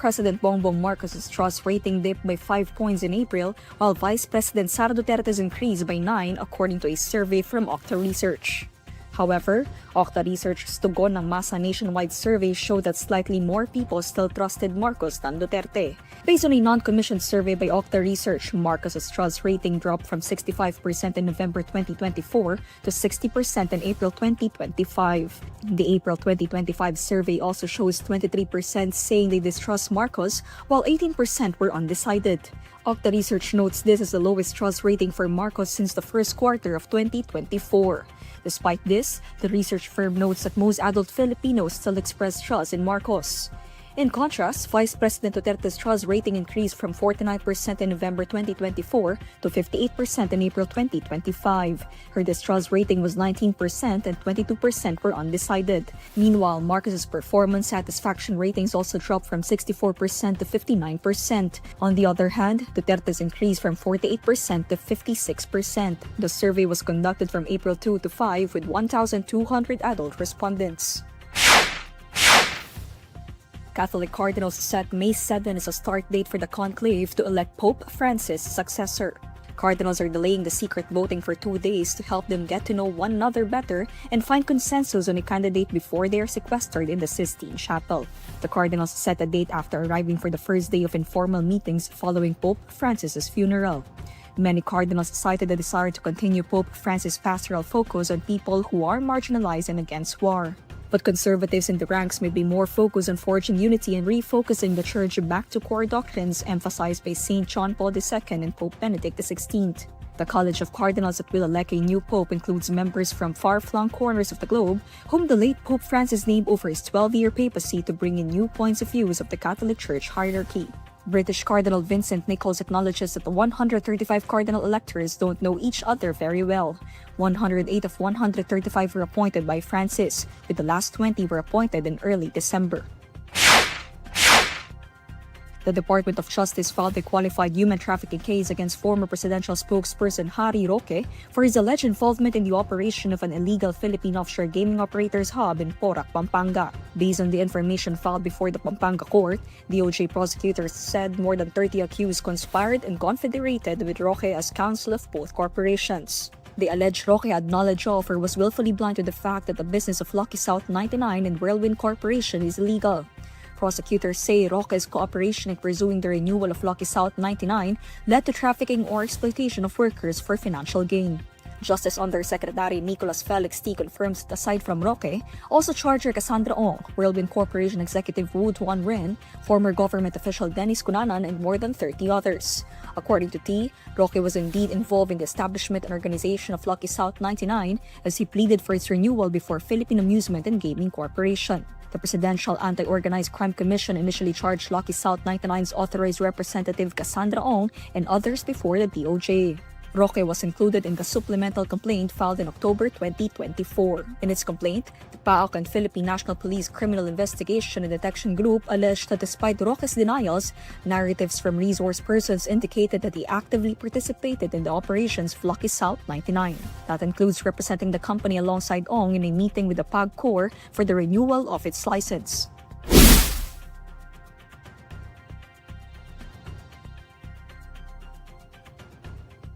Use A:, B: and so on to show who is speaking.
A: President Bongbong Marcos's trust rating dipped by 5 points in April, while Vice President Sara Duterte's increased by 9 according to a survey from Octa Research. However, Octa Research's tugon ng masa nationwide survey showed that slightly more people still trusted Marcos than Duterte. Based on a non-commissioned survey by Octa Research, Marcos's trust rating dropped from 65% in November 2024 to 60% in April 2025. The April 2025 survey also shows 23% saying they distrust Marcos, while 18% were undecided. Octa Research notes this is the lowest trust rating for Marcos since the first quarter of 2024. Despite this, the research firm notes that most adult Filipinos still express trust in Marcos. In contrast, Vice President Duterte's trust rating increased from 49% in November 2024 to 58% in April 2025. Her distrust rating was 19% and 22% were undecided. Meanwhile, Marcos's performance satisfaction ratings also dropped from 64% to 59%. On the other hand, Duterte's increased from 48% to 56%. The survey was conducted from April 2 to 5 with 1,200 adult respondents. Catholic cardinals set May 7 as a start date for the Conclave to elect Pope Francis' successor. Cardinals are delaying the secret voting for 2 days to help them get to know one another better and find consensus on a candidate before they are sequestered in the Sistine Chapel. The Cardinals set a date after arriving for the first day of informal meetings following Pope Francis' funeral. Many cardinals cited the desire to continue Pope Francis' pastoral focus on people who are marginalized and against war. But conservatives in the ranks may be more focused on forging unity and refocusing the Church back to core doctrines emphasized by St. John Paul II and Pope Benedict XVI. The College of Cardinals that will elect a new pope includes members from far-flung corners of the globe, whom the late Pope Francis named over his 12-year papacy to bring in new points of view of the Catholic Church hierarchy. British Cardinal Vincent Nichols acknowledges that the 135 cardinal electors don't know each other very well. 108 of 135 were appointed by Francis, with the last 20 were appointed in early December. The Department of Justice filed a qualified human trafficking case against former presidential spokesperson Roque for his alleged involvement in the operation of an illegal Philippine offshore gaming operator's hub in Porac, Pampanga. Based on the information filed before the Pampanga court, DOJ prosecutors said more than 30 accused conspired and confederated with Roque as counsel of both corporations. They allege Roque had knowledge of or was willfully blind to the fact that the business of Lucky South 99 and Whirlwind Corporation is illegal. Prosecutors say Roque's cooperation in pursuing the renewal of Lucky South 99 led to trafficking or exploitation of workers for financial gain. Justice Undersecretary Nicolas Felix T. confirms that aside from Roque, also charger Cassandra Ong, Whirlwind Corporation Executive Wu Tuan Ren, former government official Dennis Cunanan, and more than 30 others. According to T, Roque was indeed involved in the establishment and organization of Lucky South 99 as he pleaded for its renewal before Philippine Amusement and Gaming Corporation. The Presidential Anti-Organized Crime Commission initially charged Lucky South 99's authorized representative Cassandra Ong and others before the DOJ. Roque was included in the supplemental complaint filed in October 2024. In its complaint, the PAOK and Philippine National Police Criminal Investigation and Detection Group alleged that despite Roque's denials, narratives from resource persons indicated that he actively participated in the operations of Lucky South 99. That includes representing the company alongside Ong in a meeting with the PAG Corps for the renewal of its license.